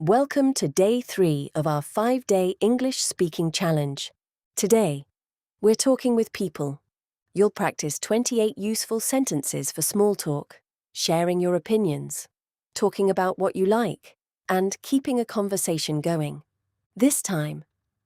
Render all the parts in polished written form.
Welcome to day 3 of our 5-day English speaking challenge. Today, we're talking with people. You'll practice 28 useful sentences for small talk, sharing your opinions, talking about what you like, and keeping a conversation going. This time,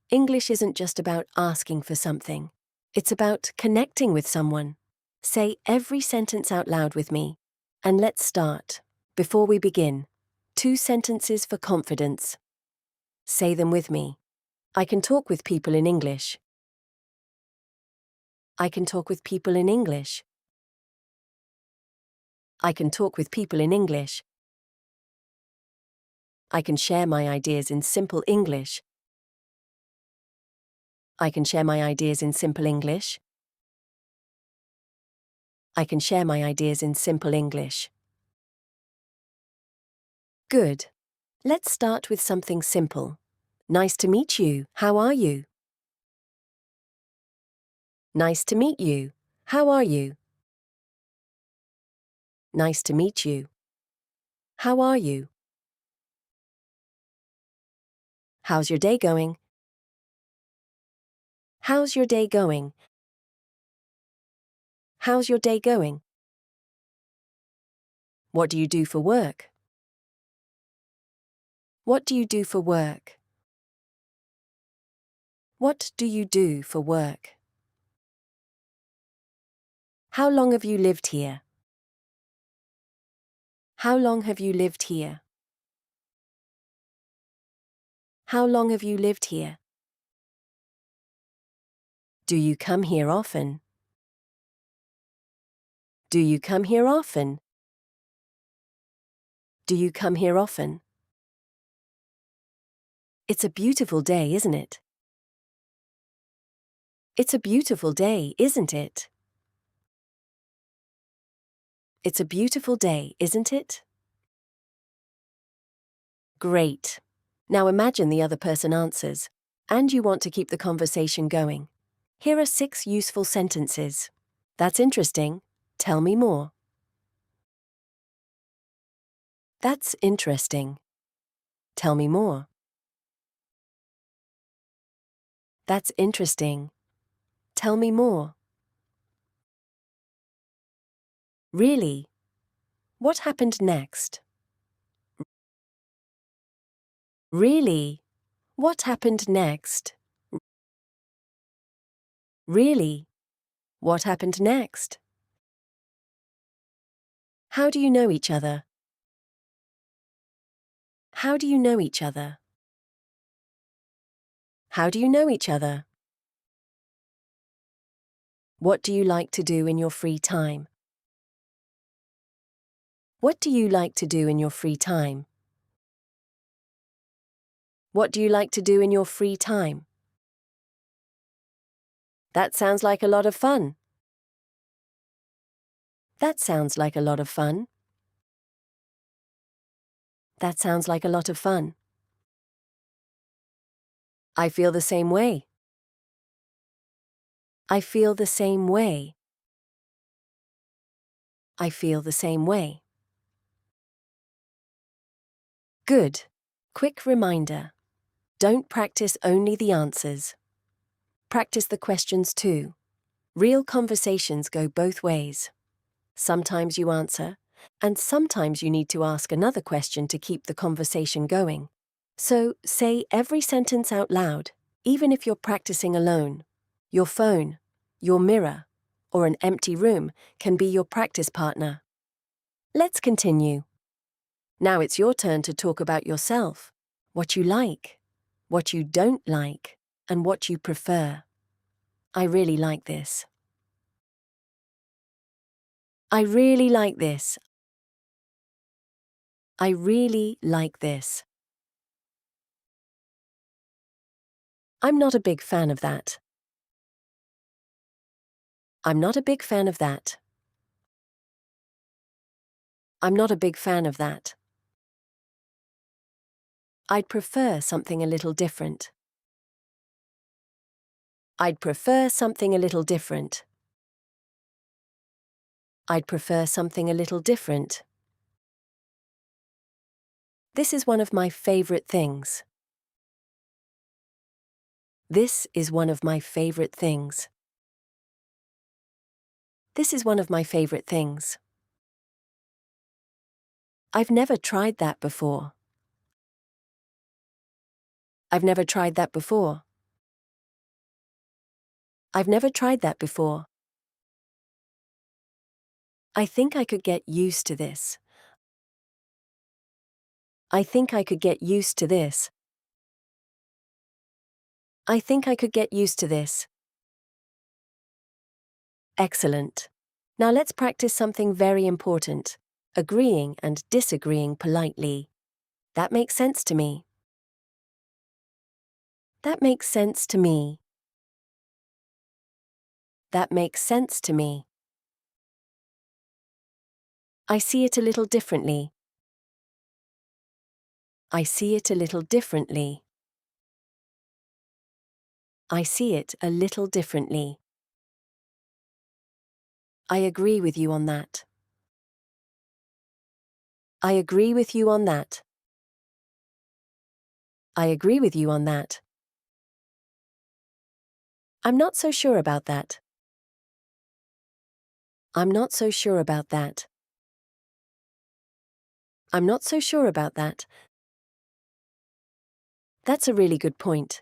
English isn't just about asking for something. It's about connecting with someone. Say every sentence out loud with me. And let's start. Before we begin, 2 sentences for confidence. Say them with me. I can talk with people in English. I can talk with people in English. I can talk with people in English. I can share my ideas in simple English. I can share my ideas in simple English. I can share my ideas in simple English. Good. Let's start with something simple. Nice to meet you. How are you? Nice to meet you. How are you? Nice to meet you. How are you? How's your day going? How's your day going? How's your day going? What do you do for work? What do you do for work? What do you do for work? How long have you lived here? How long have you lived here? How long have you lived here? Do you come here often? Do you come here often? Do you come here often? It's a beautiful day, isn't it? It's a beautiful day, isn't it? It's a beautiful day, isn't it? Great. Now imagine the other person answers, and you want to keep the conversation going. Here are 6 useful sentences. That's interesting. Tell me more. That's interesting. Tell me more. That's interesting. Tell me more. Really? What happened next? Really? What happened next? Really? What happened next? How do you know each other? How do you know each other? How do you know each other? What do you like to do in your free time? What do you like to do in your free time? What do you like to do in your free time? That sounds like a lot of fun. That sounds like a lot of fun. That sounds like a lot of fun. I feel the same way. I feel the same way. I feel the same way. Good. Quick reminder. Don't practice only the answers. Practice the questions too. Real conversations go both ways. Sometimes you answer, and sometimes you need to ask another question to keep the conversation going. So say every sentence out loud, even if you're practicing alone. Your phone, your mirror, or an empty room can be your practice partner. Let's continue. Now it's your turn to talk about yourself, what you like, what you don't like, and what you prefer. I really like this. I really like this. I really like this. I'm not a big fan of that. I'm not a big fan of that. I'm not a big fan of that. I'd prefer something a little different. I'd prefer something a little different. I'd prefer something a little different. This is one of my favorite things. This is one of my favorite things. This is one of my favorite things. I've never tried that before. I've never tried that before. I've never tried that before. I think I could get used to this. I think I could get used to this. I think I could get used to this. Excellent. Now let's practice something very important. Agreeing and disagreeing politely. That makes sense to me. That makes sense to me. That makes sense to me. I see it a little differently. I see it a little differently. I see it a little differently. I agree with you on that. I agree with you on that. I agree with you on that. I'm not so sure about that. I'm not so sure about that. I'm not so sure about that. That's a really good point.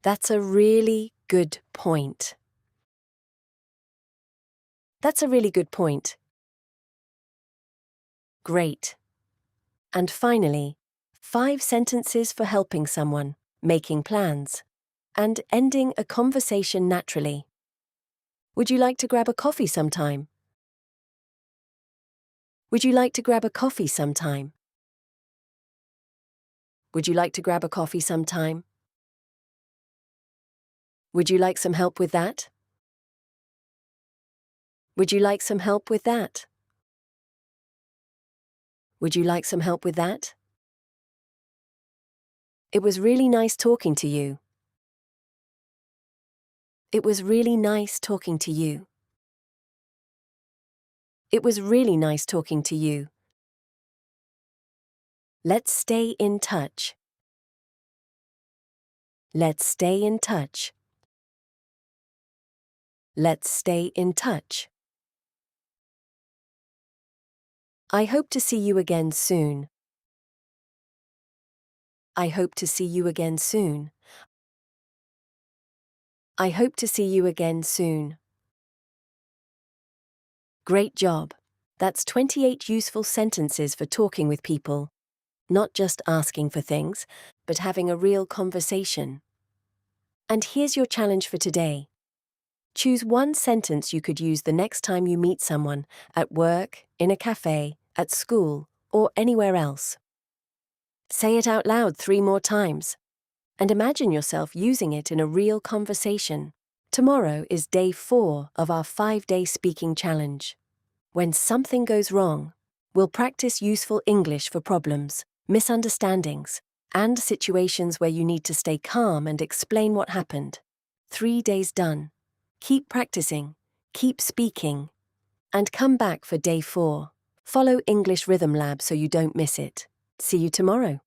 That's a really good point. That's a really good point. Great. And finally, 5 sentences for helping someone, making plans, and ending a conversation naturally. Would you like to grab a coffee sometime? Would you like to grab a coffee sometime? Would you like to grab a coffee sometime? Would you like some help with that? Would you like some help with that? Would you like some help with that? It was really nice talking to you. It was really nice talking to you. It was really nice talking to you. Let's stay in touch. Let's stay in touch. Let's stay in touch. I hope to see you again soon. I hope to see you again soon. I hope to see you again soon. Great job. That's 28 useful sentences for talking with people. Not just asking for things, but having a real conversation. And here's your challenge for today. Choose one sentence you could use the next time you meet someone, at work, in a cafe, at school, or anywhere else. Say it out loud 3 more times, and imagine yourself using it in a real conversation. Tomorrow is day 4 of our 5-day speaking challenge. When something goes wrong, we'll practice useful English for problems, misunderstandings, and situations where you need to stay calm and explain what happened. 3 days done. Keep practicing, keep speaking, and come back for day 4. Follow English Rhythm Lab so you don't miss it. See you tomorrow.